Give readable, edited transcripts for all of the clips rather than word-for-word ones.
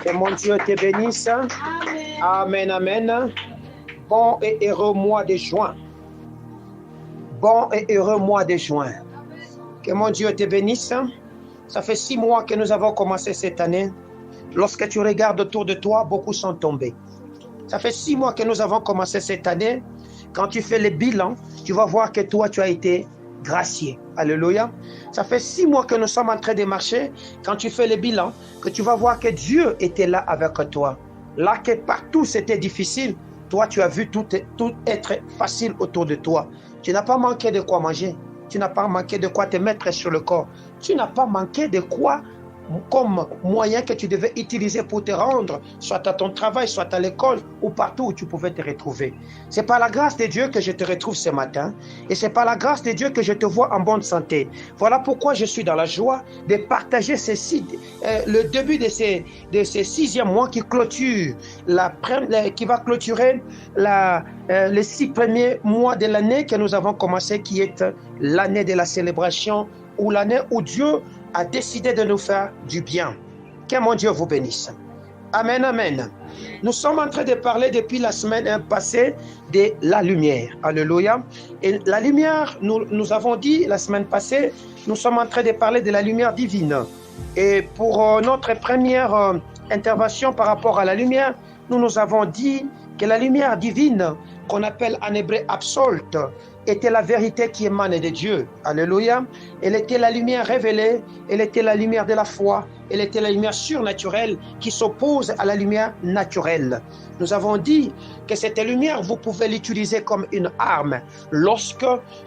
Que mon Dieu te bénisse. Amen, amen. Bon et heureux mois de juin. Bon et heureux mois de juin. Que mon Dieu te bénisse. Ça fait 6 mois que nous avons commencé cette année. Lorsque tu regardes autour de toi, beaucoup sont tombés. Ça fait 6 mois que nous avons commencé cette année. Quand tu fais le bilan, tu vas voir que toi, tu as été gracié. Alléluia. Ça fait 6 mois que nous sommes en train de marcher. Quand tu fais le bilan, que tu vas voir que Dieu était là avec toi. Là que partout c'était difficile, toi tu as vu tout être facile autour de toi. Tu n'as pas manqué de quoi manger. Tu n'as pas manqué de quoi te mettre sur le corps. Tu n'as pas manqué de quoi comme moyen que tu devais utiliser pour te rendre, soit à ton travail, soit à l'école, ou partout où tu pouvais te retrouver. C'est par la grâce de Dieu que je te retrouve ce matin, et c'est par la grâce de Dieu que je te vois en bonne santé. Voilà pourquoi je suis dans la joie de partager le début de ces 6e mois qui clôture, qui va clôturer les 6 premiers mois de l'année que nous avons commencé, qui est l'année de la célébration, ou l'année où Dieu a décidé de nous faire du bien. Que mon Dieu vous bénisse. Amen, amen. Nous sommes en train de parler depuis la semaine passée de la lumière. Alléluia. Et la lumière, nous avons dit la semaine passée, nous sommes en train de parler de la lumière divine. Et pour notre première intervention par rapport à la lumière, nous avons dit que la lumière divine, qu'on appelle en hébreu absolte, était la vérité qui émane de Dieu. Alléluia. Elle était la lumière révélée, elle était la lumière de la foi, elle était la lumière surnaturelle qui s'oppose à la lumière naturelle. Nous avons dit que cette lumière, vous pouvez l'utiliser comme une arme. Lorsque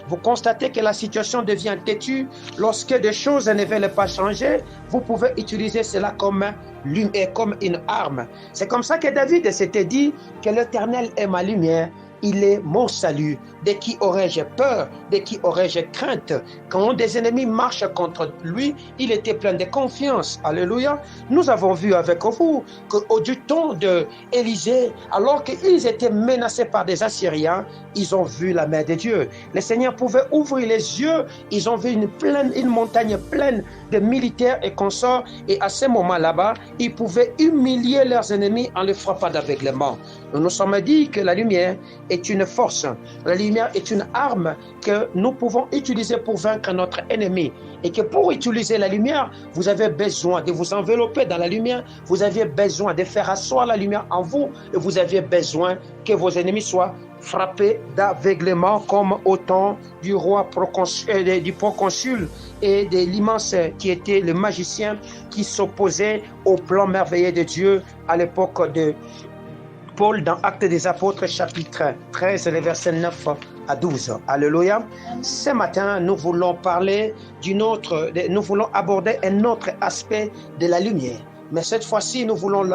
vous constatez que la situation devient têtue, lorsque des choses ne veulent pas changer, vous pouvez utiliser cela comme une arme. C'est comme ça que David s'était dit que l'Éternel est ma lumière. Il est mon salut. De qui aurais-je peur? De qui aurais-je crainte? Quand des ennemis marchent contre lui, il était plein de confiance. Alléluia. Nous avons vu avec vous qu'au du temps d'Élisée, alors qu'ils étaient menacés par des Assyriens, ils ont vu la main de Dieu. Le Seigneur pouvait ouvrir les yeux. Ils ont vu une montagne pleine de militaires et consorts. Et à ce moment là-bas, ils pouvaient humilier leurs ennemis en les frappant d'aveuglement. Nous nous sommes dit que la lumière est une force. La lumière est une arme que nous pouvons utiliser pour vaincre notre ennemi. Et que pour utiliser la lumière, vous avez besoin de vous envelopper dans la lumière. Vous avez besoin de faire asseoir la lumière en vous. Et vous avez besoin que vos ennemis soient frappés d'aveuglement comme au temps du roi du proconsul et de l'immense qui était le magicien qui s'opposait au plan merveilleux de Dieu à l'époque de Paul dans Actes des Apôtres chapitre 13, les versets 9 à 12. Alléluia. Ce matin, nous voulons aborder un autre aspect de la lumière. Mais cette fois-ci, nous voulons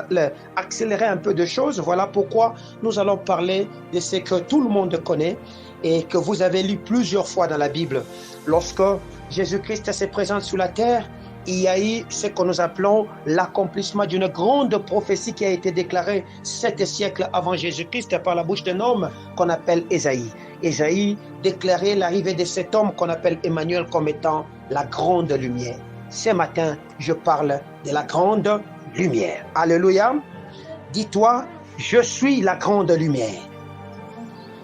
accélérer un peu de choses. Voilà pourquoi nous allons parler de ce que tout le monde connaît et que vous avez lu plusieurs fois dans la Bible. Lorsque Jésus-Christ se présente sur la terre, il y a eu ce que nous appelons l'accomplissement d'une grande prophétie qui a été déclarée 7 siècles avant Jésus-Christ par la bouche d'un homme qu'on appelle Ésaïe. Ésaïe déclarait l'arrivée de cet homme qu'on appelle Emmanuel comme étant la grande lumière. Ce matin, je parle de la grande lumière. Alléluia. Dis-toi, je suis la grande lumière.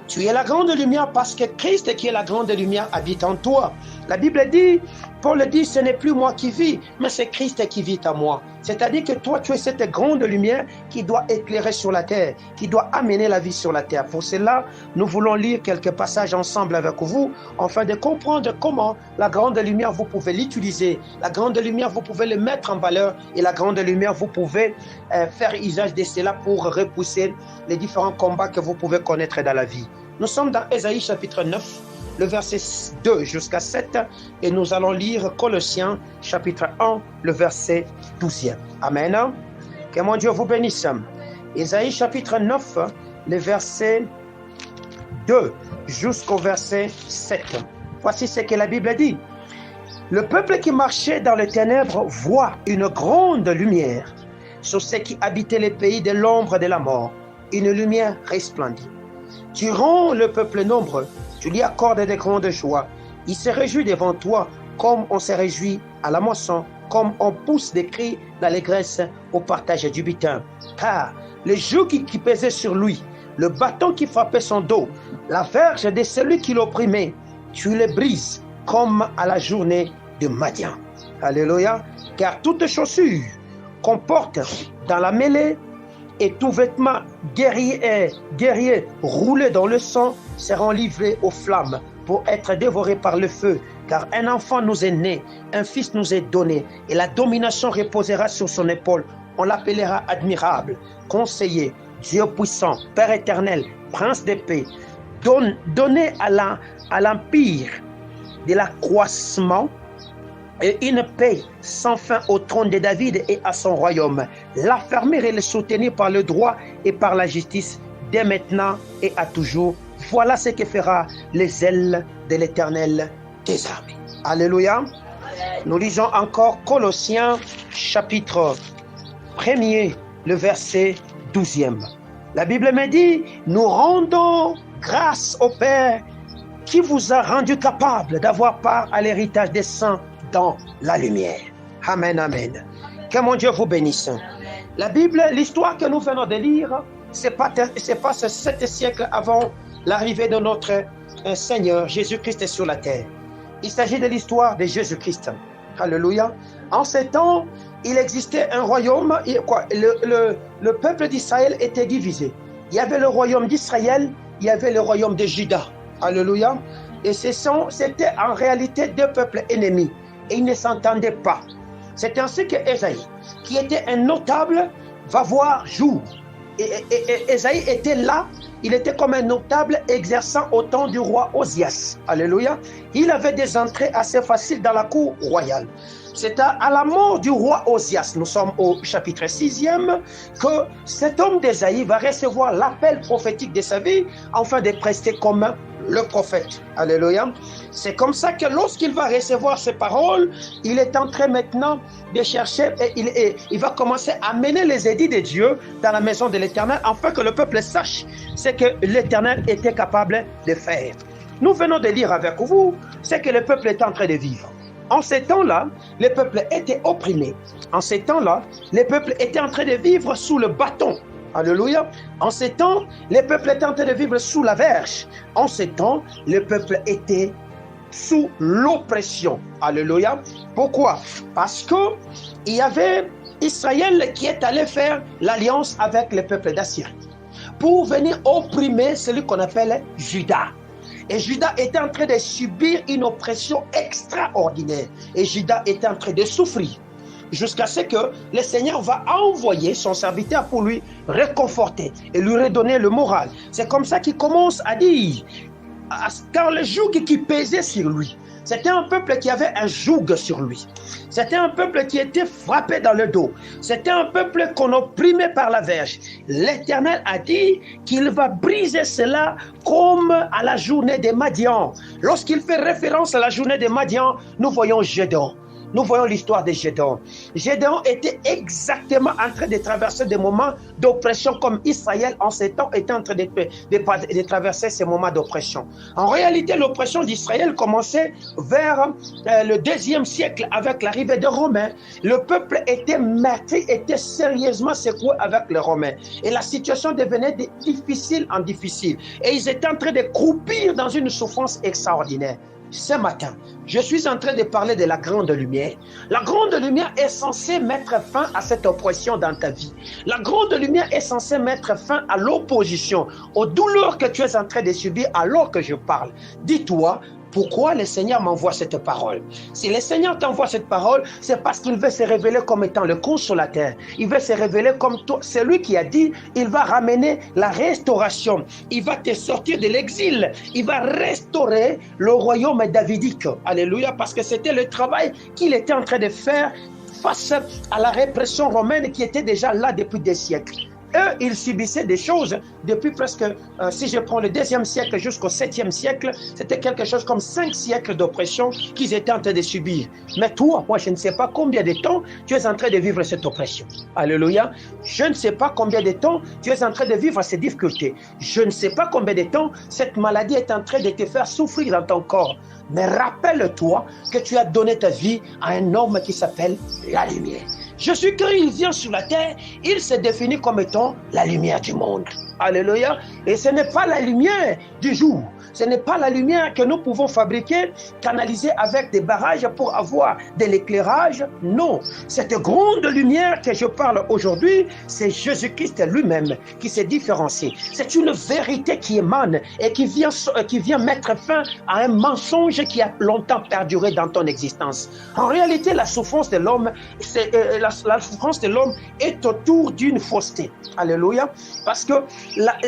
Tu es la grande lumière parce que Christ qui est la grande lumière habite en toi. La Bible dit, Paul dit, ce n'est plus moi qui vis, mais c'est Christ qui vit en moi. C'est-à-dire que toi, tu es cette grande lumière qui doit éclairer sur la terre, qui doit amener la vie sur la terre. Pour cela, nous voulons lire quelques passages ensemble avec vous, afin de comprendre comment la grande lumière, vous pouvez l'utiliser. La grande lumière, vous pouvez le mettre en valeur, et la grande lumière, vous pouvez faire usage de cela pour repousser les différents combats que vous pouvez connaître dans la vie. Nous sommes dans Ésaïe chapitre 9, le verset 2 jusqu'à 7, et nous allons lire Colossiens chapitre 1, le verset 12. Amen. Que mon Dieu vous bénisse. Ésaïe chapitre 9, le verset 2 jusqu'au verset 7. Voici ce que la Bible dit. Le peuple qui marchait dans les ténèbres voit une grande lumière. Sur ceux qui habitaient les pays de l'ombre de la mort, une lumière resplendit. Tu rends le peuple nombreux, tu lui accordes des grandes joies. Il se réjouit devant toi comme on se réjouit à la moisson comme on pousse des cris d'allégresse au partage du butin. Car le joug qui pesait sur lui, le bâton qui frappait son dos, la verge de celui qui l'opprimait, tu les brises comme à la journée de Madian. Alléluia. Car toute chaussure qu'on porte dans la mêlée et tout vêtement guerrier roulé dans le sang seront livrés aux flammes pour être dévorés par le feu. Car un enfant nous est né, un fils nous est donné, et la domination reposera sur son épaule. On l'appellera admirable, conseiller, Dieu puissant, Père éternel, prince de paix. Donné à l'empire de l'accroissement et une paix sans fin au trône de David et à son royaume. L'affermir et le soutenir par le droit et par la justice, dès maintenant et à toujours. Voilà ce que fera les ailes de l'Éternel des armées. Alléluia. Nous lisons encore Colossiens chapitre 1er, le verset 12e. La Bible me dit, nous rendons grâce au Père qui vous a rendu capable d'avoir part à l'héritage des saints dans la lumière. Amen, amen. Que mon Dieu vous bénisse. La Bible, l'histoire que nous venons de lire, se passe 7 siècles avant l'arrivée de notre Seigneur Jésus-Christ sur la terre. Il s'agit de l'histoire de Jésus-Christ. Alléluia. En ces temps, il existait un royaume. Le peuple d'Israël était divisé. Il y avait le royaume d'Israël, il y avait le royaume de Juda. Alléluia. Et c'était en réalité deux peuples ennemis. Et ils ne s'entendaient pas. C'est ainsi que Ésaïe, qui était un notable, va voir jour. Et Ésaïe était là, il était comme un notable exerçant au temps du roi Osias. Alléluia. Il avait des entrées assez faciles dans la cour royale. C'est à la mort du roi Osias, nous sommes au chapitre 6e, que cet homme d'Ésaïe va recevoir l'appel prophétique de sa vie, afin de prester comme le prophète. Alléluia. C'est comme ça que lorsqu'il va recevoir ces paroles, il est en train maintenant de chercher et il va commencer à mener les édits de Dieu dans la maison de l'Éternel, afin que le peuple sache ce que l'Éternel était capable de faire. Nous venons de lire avec vous ce que le peuple est en train de vivre. En ces temps-là, le peuple était opprimé. En ces temps-là, le peuple était en train de vivre sous le bâton. Alléluia. En ces temps, le peuple était en train de vivre sous la verge. En ces temps, le peuple était sous l'oppression. Alléluia. Pourquoi? Parce que il y avait Israël qui est allé faire l'alliance avec le peuple d'Assyrie pour venir opprimer celui qu'on appelle Juda. Et Juda était en train de subir une oppression extraordinaire. Et Juda était en train de souffrir. Jusqu'à ce que le Seigneur va envoyer son serviteur pour lui réconforter et lui redonner le moral. C'est comme ça qu'il commence à dire, car le joug qui pesait sur lui, c'était un peuple qui avait un joug sur lui. C'était un peuple qui était frappé dans le dos. C'était un peuple qu'on opprimait par la verge. L'Éternel a dit qu'il va briser cela comme à la journée de Madian. Lorsqu'il fait référence à la journée de Madian, nous voyons Gédéon. Nous voyons l'histoire de Gédéon. Gédéon était exactement en train de traverser des moments d'oppression comme Israël en ces temps était en train de traverser ces moments d'oppression. En réalité, l'oppression d'Israël commençait vers le 2e siècle avec l'arrivée des Romains. Le peuple était meurtri, était sérieusement secoué avec les Romains. Et la situation devenait de difficile en difficile. Et ils étaient en train de croupir dans une souffrance extraordinaire. Ce matin, je suis en train de parler de la grande lumière. La grande lumière est censée mettre fin à cette oppression dans ta vie. La grande lumière est censée mettre fin à l'opposition, aux douleurs que tu es en train de subir alors que je parle. Dis-toi, pourquoi le Seigneur m'envoie cette parole? Si le Seigneur t'envoie cette parole, c'est parce qu'il veut se révéler comme étant le consolateur. Il veut se révéler comme toi. C'est lui qui a dit, il va ramener la restauration. Il va te sortir de l'exil. Il va restaurer le royaume davidique. Alléluia, parce que c'était le travail qu'il était en train de faire face à la répression romaine qui était déjà là depuis des siècles. eux, ils subissaient des choses depuis presque, si je prends le 2e siècle jusqu'au 7e siècle, c'était quelque chose comme 5 siècles d'oppression qu'ils étaient en train de subir. Mais toi, moi, je ne sais pas combien de temps tu es en train de vivre cette oppression. Alléluia. Je ne sais pas combien de temps tu es en train de vivre ces difficultés. Je ne sais pas combien de temps cette maladie est en train de te faire souffrir dans ton corps. Mais rappelle-toi que tu as donné ta vie à un homme qui s'appelle la lumière. Jésus-Christ, il vient sur la terre, il se définit comme étant la lumière du monde. Alléluia. Et ce n'est pas la lumière du jour. Ce n'est pas la lumière que nous pouvons fabriquer, canaliser avec des barrages pour avoir de l'éclairage. Non. Cette grande lumière que je parle aujourd'hui, c'est Jésus-Christ lui-même qui s'est différencié. C'est une vérité qui émane et qui vient mettre fin à un mensonge qui a longtemps perduré dans ton existence. En réalité, la souffrance de l'homme, la souffrance de l'homme est autour d'une fausseté. Alléluia. Parce que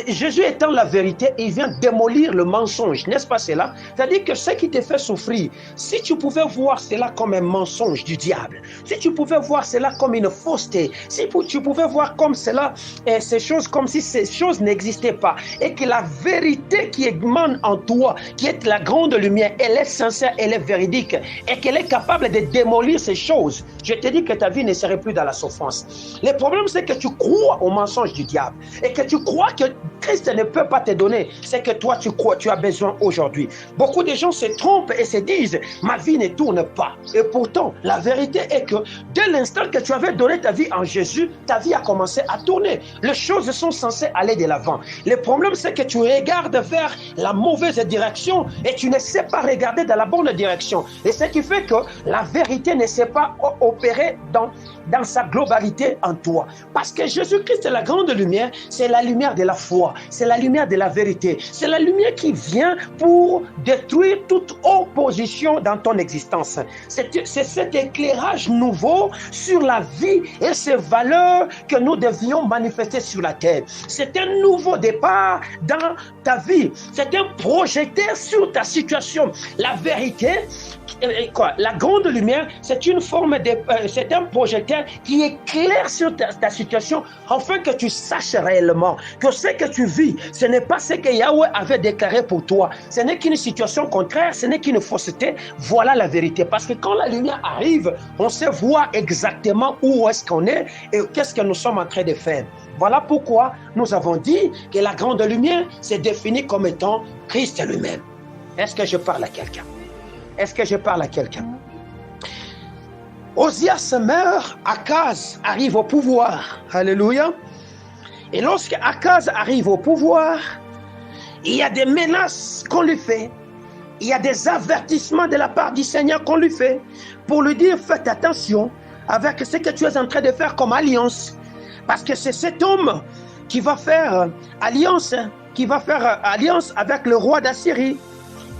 Jésus étant la vérité, il vient démolir le mensonge, n'est-ce pas cela? C'est-à-dire que ce qui te fait souffrir, si tu pouvais voir cela comme un mensonge du diable, si tu pouvais voir cela comme une fausseté, si tu pouvais voir comme cela, ces choses comme si ces choses n'existaient pas, et que la vérité qui émane en toi, qui est la grande lumière, elle est sincère, elle est véridique, et qu'elle est capable de démolir ces choses, je te dis que ta vie ne serait plus dans la souffrance. Le problème, c'est que tu crois au mensonge du diable, et que tu crois que Christ ne peut pas te donner ce que toi tu crois, tu as besoin aujourd'hui. Beaucoup de gens se trompent et se disent, ma vie ne tourne pas. Et pourtant, la vérité est que dès l'instant que tu avais donné ta vie en Jésus, ta vie a commencé à tourner. Les choses sont censées aller de l'avant. Le problème, c'est que tu regardes vers la mauvaise direction et tu ne sais pas regarder dans la bonne direction. Et ce qui fait que la vérité ne s'est pas opérée dans sa globalité en toi. Parce que Jésus-Christ est la grande lumière, c'est la lumière de la foi, c'est la lumière de la vérité, c'est la lumière qui vient pour détruire toute opposition dans ton existence. C'est cet éclairage nouveau sur la vie et ses valeurs que nous devions manifester sur la terre. C'est un nouveau départ dans ta vie, c'est un projecteur sur ta situation. La vérité, la grande lumière, c'est une forme de, c'est un projecteur qui éclaire sur ta situation, afin que tu saches réellement que ce que tu vis, ce n'est pas ce que Yahweh avait déclaré pour toi. Ce n'est qu'une situation contraire, ce n'est qu'une fausseté. Voilà la vérité. Parce que quand la lumière arrive, on sait voir exactement où est-ce qu'on est et qu'est-ce que nous sommes en train de faire. Voilà pourquoi nous avons dit que la grande lumière s'est définie comme étant Christ lui-même. Est-ce que je parle à quelqu'un? Est-ce que je parle à quelqu'un? Osias meurt, Akaz arrive au pouvoir. Alléluia. Et lorsque Akaz arrive au pouvoir, il y a des menaces qu'on lui fait. Il y a des avertissements de la part du Seigneur qu'on lui fait pour lui dire, faites attention avec ce que tu es en train de faire comme alliance. Parce que c'est cet homme qui va faire alliance avec le roi d'Assyrie.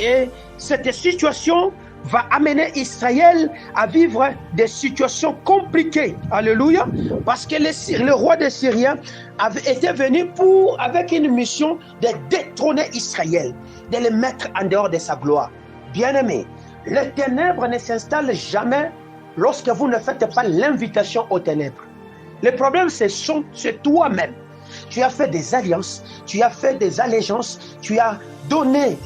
Et cette situation va amener Israël à vivre des situations compliquées. Alléluia. Parce que le roi des Syriens était venu avec une mission de détrôner Israël, de le mettre en dehors de sa gloire. Bien-aimés, les ténèbres ne s'installent jamais lorsque vous ne faites pas l'invitation aux ténèbres. Le problème, c'est toi-même. Tu as fait des alliances, tu as fait des allégeances, tu as donné,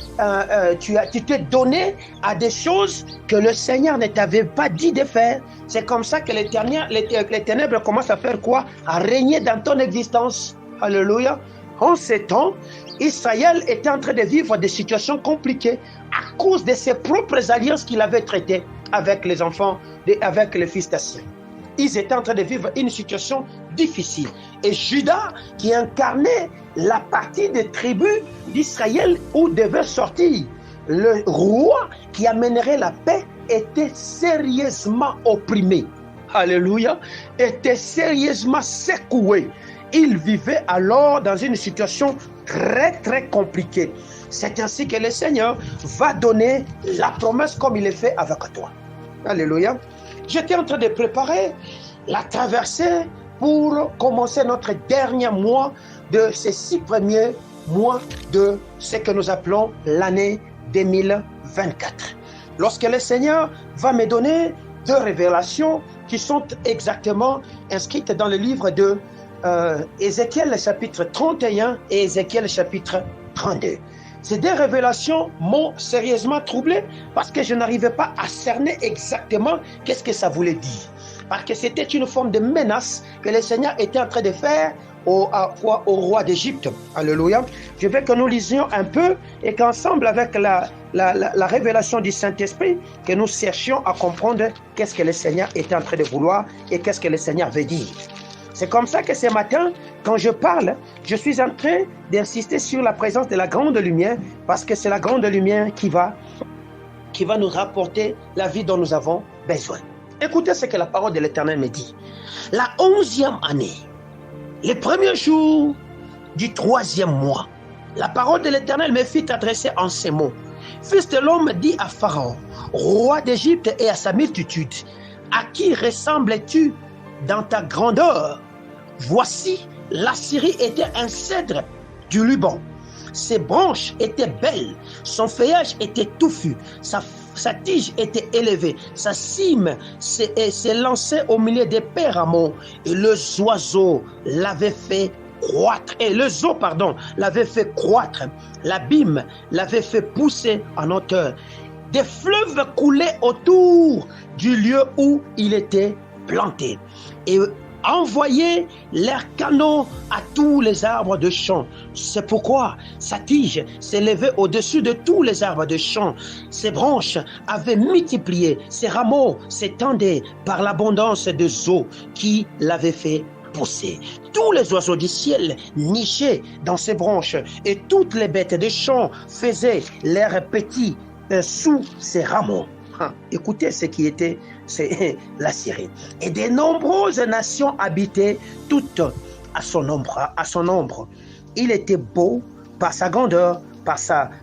tu t'es donné à des choses que le Seigneur ne t'avait pas dit de faire. C'est comme ça que les ténèbres commencent à faire quoi? À régner dans ton existence. Alléluia. En ces temps, Israël était en train de vivre des situations compliquées à cause de ses propres alliances qu'il avait traitées avec les enfants, avec les fils d'Assyrie. Ils étaient en train de vivre une situation difficile. Et Juda, qui incarnait la partie des tribus d'Israël où devait sortir le roi qui amènerait la paix, était sérieusement opprimé. Alléluia. Était sérieusement secoué. Il vivait alors dans une situation très très compliquée. C'est ainsi que le Seigneur va donner la promesse comme il est fait avec toi. Alléluia. J'étais en train de préparer la traversée pour commencer notre dernier mois de ces 6 premiers mois de ce que nous appelons l'année 2024. Lorsque le Seigneur va me donner 2 révélations qui sont exactement inscrites dans le livre de Ézéchiel chapitre 31 et Ézéchiel chapitre 32. Ces deux révélations m'ont sérieusement troublé parce que je n'arrivais pas à cerner exactement qu'est-ce que ça voulait dire. Parce que c'était une forme de menace que le Seigneur était en train de faire au roi d'Égypte. Alléluia. Je veux que nous lisions un peu et qu'ensemble avec la révélation du Saint-Esprit, que nous cherchions à comprendre qu'est-ce que le Seigneur était en train de vouloir et qu'est-ce que le Seigneur veut dire. C'est comme ça que ce matin, quand je parle, je suis en train d'insister sur la présence de la grande lumière, parce que c'est la grande lumière qui va nous rapporter la vie dont nous avons besoin. Écoutez ce que la parole de l'Éternel me dit. La 11e année, les premiers jours du 3e mois, la parole de l'Éternel me fit adresser en ces mots. Fils de l'homme, dit à Pharaon, roi d'Égypte et à sa multitude, à qui ressembles-tu dans ta grandeur? Voici, la Syrie était un cèdre du Liban. Ses branches étaient belles, son feuillage était touffu, sa tige était élevée, sa cime s'élançait au milieu des péramons, et les oiseaux l'avaient fait croître, l'abîme l'avait fait pousser en hauteur. Des fleuves coulaient autour du lieu où il était planté, et envoyer leurs canaux à tous les arbres de champ. C'est pourquoi sa tige s'élevait au-dessus de tous les arbres de champ. Ses branches avaient multiplié, ses rameaux s'étendaient par l'abondance des eaux qui l'avaient fait pousser. Tous les oiseaux du ciel nichaient dans ses branches et toutes les bêtes des champs faisaient leurs petits sous ses rameaux. Écoutez ce qui était la Syrie. Et de nombreuses nations habitaient toutes à son ombre. Il était beau par sa grandeur,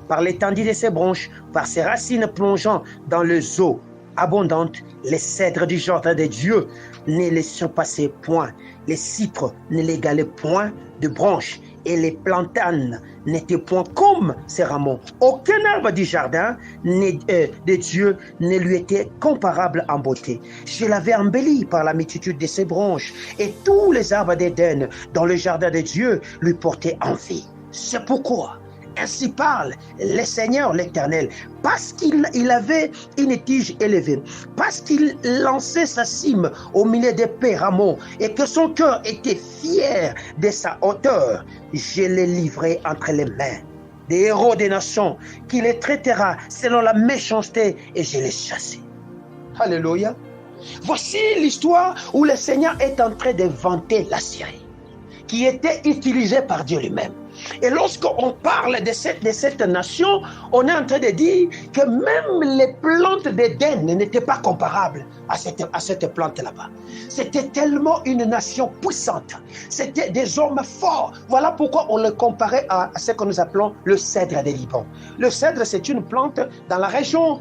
par l'étendue de ses branches, par ses racines plongeant dans les eaux abondantes. Les cèdres du jardin de Dieu ne les surpassaient point. Les cypres ne l'égalaient point de branches. Et les platanes n'étaient point comme ses rameaux. Aucun arbre du jardin de Dieu ne lui était comparable en beauté. Je l'avais embelli par la multitude de ses branches, et tous les arbres d'Éden dans le jardin de Dieu lui portaient envie. C'est pourquoi ainsi parle le Seigneur l'Éternel, parce qu'il avait une tige élevée, parce qu'il lançait sa cime au milieu des péramons et que son cœur était fier de sa hauteur, je l'ai livré entre les mains des héros des nations, qui les traitera selon la méchanceté, et je les chassé. Alléluia. Voici l'histoire où le Seigneur est en train de vanter la Syrie, qui était utilisée par Dieu lui-même. Et lorsqu'on parle de cette nation, on est en train de dire que même les plantes d'Éden n'étaient pas comparables à cette plante là-bas. C'était tellement une nation puissante. C'était des hommes forts. Voilà pourquoi on le comparait à ce que nous appelons le cèdre des Liban. Le cèdre, c'est une plante dans la région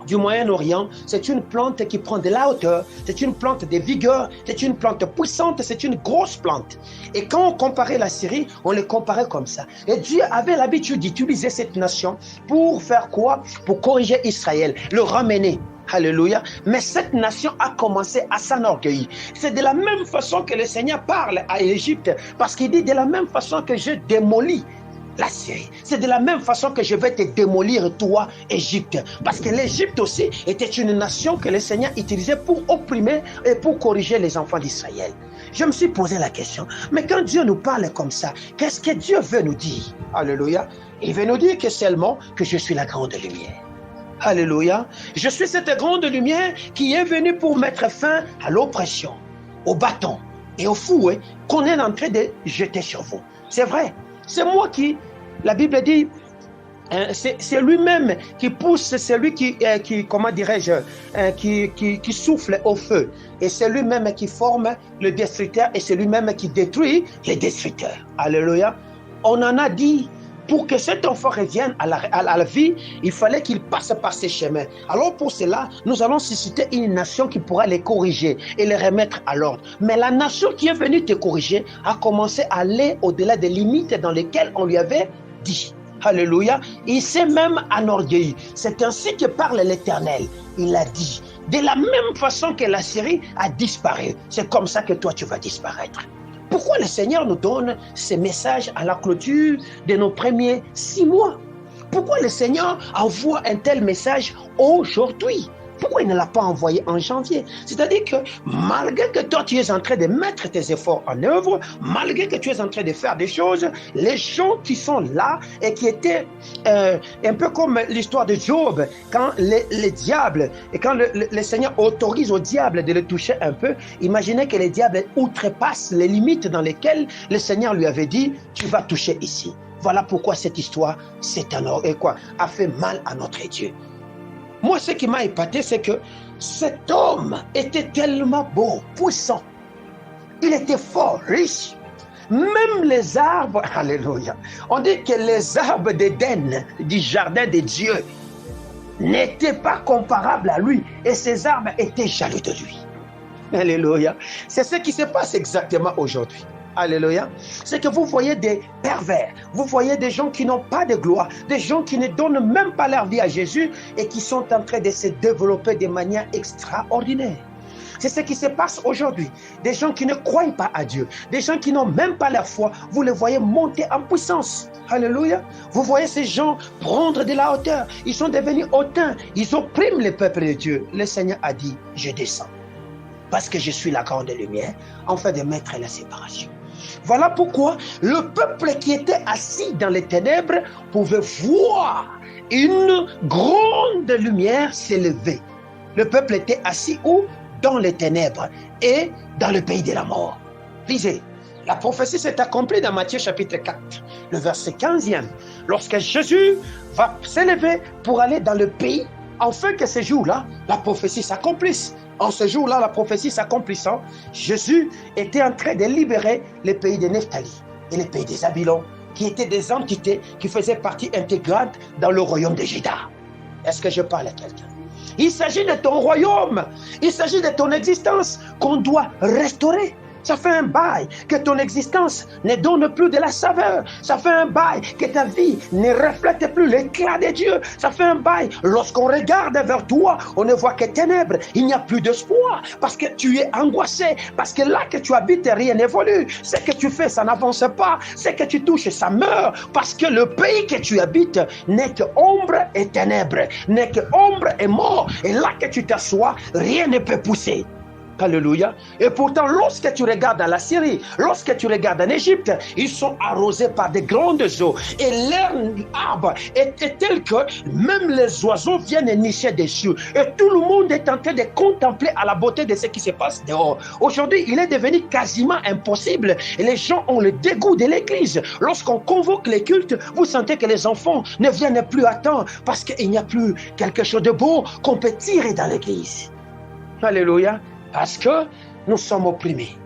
du Moyen-Orient. C'est une plante qui prend de la hauteur, c'est une plante de vigueur, c'est une plante puissante, c'est une grosse plante. Et quand on comparait la Syrie, on les comparait comme ça. Et Dieu avait l'habitude d'utiliser cette nation pour faire quoi? Pour corriger Israël, le ramener. Alléluia. Mais cette nation a commencé à s'enorgueillir. C'est de la même façon que le Seigneur parle à l'Égypte, parce qu'il dit de la même façon que je démolis la Syrie. C'est de la même façon que je vais te démolir, toi, Égypte. Parce que l'Égypte aussi était une nation que le Seigneur utilisait pour opprimer et pour corriger les enfants d'Israël. Je me suis posé la question, mais quand Dieu nous parle comme ça, qu'est-ce que Dieu veut nous dire? Alléluia. Il veut nous dire que seulement que je suis la grande lumière. Alléluia. Je suis cette grande lumière qui est venue pour mettre fin à l'oppression, au bâton et au fouet qu'on est en train de jeter sur vous. C'est vrai. C'est moi qui, la Bible dit, c'est lui-même qui pousse, c'est lui qui comment dirais-je, qui souffle au feu. Et c'est lui-même qui forme le destructeur et c'est lui-même qui détruit les destructeurs. Alléluia. On en a dit, pour que cet enfant revienne à la vie, il fallait qu'il passe par ces chemins. Alors pour cela, nous allons susciter une nation qui pourra les corriger et les remettre à l'ordre. Mais la nation qui est venue te corriger a commencé à aller au-delà des limites dans lesquelles on lui avait dit. Alléluia. Il s'est même enorgueilli. C'est ainsi que parle l'Éternel. Il a dit De la même façon que la Syrie a disparu, c'est comme ça que toi tu vas disparaître. Pourquoi le Seigneur nous donne ces messages à la clôture de nos premiers 6 mois? Pourquoi le Seigneur envoie un tel message aujourd'hui? Pourquoi il ne l'a pas envoyé en janvier? C'est-à-dire que malgré que toi tu es en train de mettre tes efforts en œuvre, malgré que tu es en train de faire des choses, les gens qui sont là et qui étaient un peu comme l'histoire de Job, quand les diables, et quand le Seigneur autorise au diable de le toucher un peu, imaginez que les diables outrepassent les limites dans lesquelles le Seigneur lui avait dit, tu vas toucher ici. Voilà pourquoi cette histoire a fait mal à notre Dieu. Moi, ce qui m'a épaté, c'est que cet homme était tellement beau, puissant. Il était fort, riche. Même les arbres, alléluia. On dit que les arbres d'Éden, du jardin de Dieu, n'étaient pas comparables à lui. Et ces arbres étaient jaloux de lui. Alléluia. C'est ce qui se passe exactement aujourd'hui. Alléluia. C'est que vous voyez des pervers, vous voyez des gens qui n'ont pas de gloire, des gens qui ne donnent même pas leur vie à Jésus et qui sont en train de se développer de manière extraordinaire. C'est ce qui se passe aujourd'hui. Des gens qui ne croient pas à Dieu, des gens qui n'ont même pas leur foi, vous les voyez monter en puissance. Alléluia. Vous voyez ces gens prendre de la hauteur. Ils sont devenus hautains. Ils oppriment le peuple de Dieu. Le Seigneur a dit, je descends. Parce que je suis la grande lumière, afin de mettre la séparation. Voilà pourquoi le peuple qui était assis dans les ténèbres pouvait voir une grande lumière s'élever. Le peuple était assis où? Dans les ténèbres et dans le pays de la mort. Lisez, la prophétie s'est accomplie dans Matthieu chapitre 4, le verset 15e. Lorsque Jésus va s'élever pour aller dans le pays, afin que ce jour-là, la prophétie s'accomplisse. En ce jour-là, la prophétie s'accomplissant, Jésus était en train de libérer les pays de Nephtali et les pays des Zabylons, qui étaient des entités qui faisaient partie intégrante dans le royaume de Juda. Est-ce que je parle à quelqu'un? Il s'agit de ton royaume, il s'agit de ton existence qu'on doit restaurer. Ça fait un bail que ton existence ne donne plus de la saveur. Ça fait un bail que ta vie ne reflète plus l'éclat de Dieu. Ça fait un bail, lorsqu'on regarde vers toi, on ne voit que ténèbres. Il n'y a plus d'espoir parce que tu es angoissé. Parce que là que tu habites, rien n'évolue. Ce que tu fais, ça n'avance pas. Ce que tu touches, ça meurt. Parce que le pays que tu habites n'est que ombre et ténèbres. N'est que ombre et mort. Et là que tu t'assois, rien ne peut pousser. Alléluia. Et pourtant, lorsque tu regardes dans la Syrie, lorsque tu regardes en Égypte, ils sont arrosés par de grandes eaux. Et leur arbre est tel que même les oiseaux viennent nicher dessus. Et tout le monde est en train de contempler à la beauté de ce qui se passe dehors. Aujourd'hui, il est devenu quasiment impossible. Et les gens ont le dégoût de l'église. Lorsqu'on convoque les cultes, vous sentez que les enfants ne viennent plus à temps parce qu'il n'y a plus quelque chose de beau qu'on peut tirer dans l'église. Alléluia. Parce que nous sommes opprimés,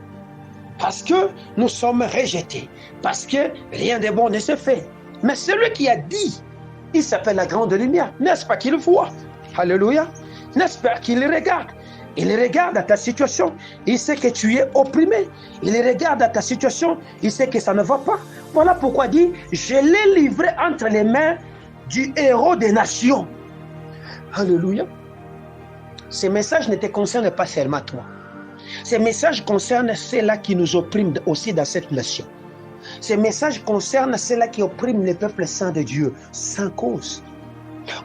parce que nous sommes rejetés, parce que rien de bon ne se fait. Mais celui qui a dit, il s'appelle la grande lumière, n'est-ce pas qu'il voit? Alléluia. N'est-ce pas qu'il regarde? Il regarde à ta situation, il sait que tu es opprimé. Il regarde à ta situation, il sait que ça ne va pas. Voilà pourquoi il dit, je l'ai livré entre les mains du héros des nations. Alléluia. Ces messages ne te concernent pas seulement toi. Ces messages concernent ceux-là qui nous oppriment aussi dans cette nation. Ces messages concernent ceux-là qui oppriment les peuples saints de Dieu, sans cause.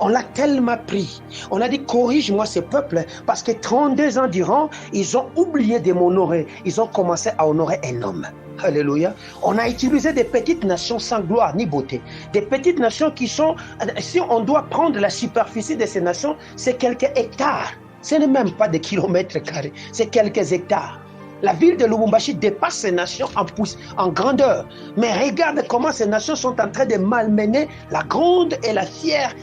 On l'a tellement pris. On a dit, corrige-moi ces peuples, parce que 32 ans durant, ils ont oublié de m'honorer. Ils ont commencé à honorer un homme. Alléluia. On a utilisé des petites nations sans gloire ni beauté. Des petites nations qui sont, si on doit prendre la superficie de ces nations, c'est quelques hectares. Ce n'est même pas des kilomètres carrés, c'est quelques hectares. La ville de Lubumbashi dépasse ces nations en grandeur. Mais regarde comment ces nations sont en train de malmener la grande et la fière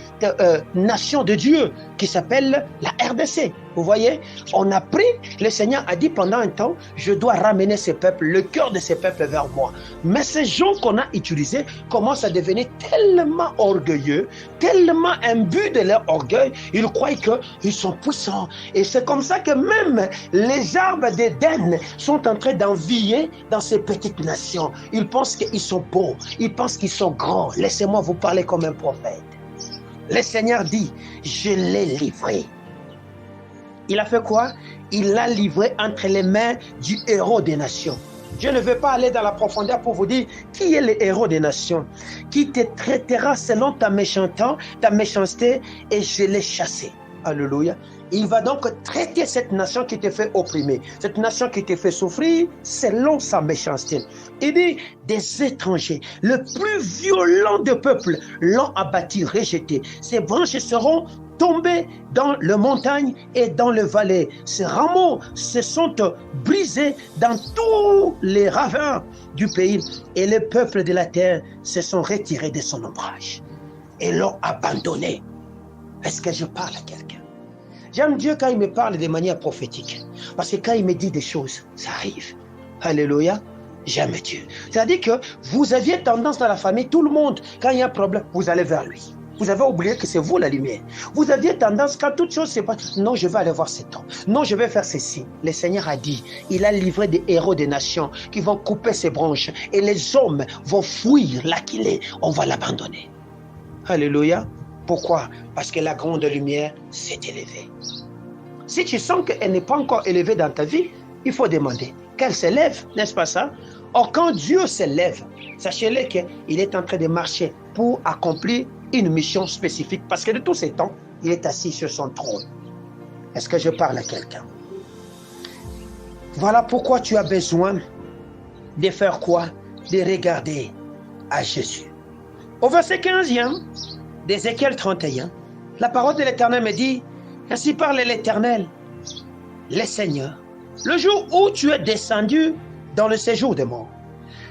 nation de Dieu qui s'appelle la RDC. Vous voyez, on a pris, le Seigneur a dit pendant un temps, je dois ramener ces peuples, le cœur de ces peuples vers moi. Mais ces gens qu'on a utilisés commencent à devenir tellement orgueilleux, tellement imbus de leur orgueil, ils croient qu'ils sont puissants. Et c'est comme ça que même les arbres d'Éden sont en train d'envier dans ces petites nations. Ils pensent qu'ils sont beaux, ils pensent qu'ils sont grands. Laissez-moi vous parler comme un prophète. Le Seigneur dit, je l'ai livré. il a fait quoi? Il l'a livré entre les mains du héros des nations. Je ne vais pas aller dans la profondeur pour vous dire qui est le héros des nations, qui te traitera selon ta méchanceté, et je l'ai chassé. Alléluia. Il va donc traiter cette nation qui te fait opprimer, cette nation qui te fait souffrir selon sa méchanceté. Il dit, des étrangers, le plus violent des peuples, l'ont abattu, rejeté. Ses branches seront tombés dans les montagnes et dans les vallées. Ces rameaux se sont brisés dans tous les ravins du pays, et les peuples de la terre se sont retirés de son ombrage et l'ont abandonné. Est-ce que je parle à quelqu'un? J'aime Dieu quand il me parle de manière prophétique, parce que quand il me dit des choses, ça arrive. Alléluia. J'aime Dieu. C'est-à-dire que vous aviez tendance dans la famille, tout le monde, quand il y a un problème, vous allez vers lui. Vous avez oublié que c'est vous la lumière. Vous aviez tendance, quand toute chose se passe, non, je vais aller voir cet homme. Non, je vais faire ceci. Le Seigneur a dit, il a livré des héros des nations qui vont couper ses branches, et les hommes vont fuir là qu'il est. On va l'abandonner. Alléluia. Pourquoi? Parce que la grande lumière s'est élevée. Si tu sens qu'elle n'est pas encore élevée dans ta vie, il faut demander qu'elle s'élève, n'est-ce pas ça? Or, quand Dieu s'élève, sachez-le qu'il est en train de marcher pour accomplir une mission spécifique, parce que de tous ces temps, il est assis sur son trône. Est-ce que je parle à quelqu'un? Voilà pourquoi tu as besoin de faire quoi? De regarder à Jésus. Au verset 15e d'Ézéchiel 31, la parole de l'Éternel me dit, ainsi parle l'Éternel, le Seigneur, le jour où tu es descendu dans le séjour des morts,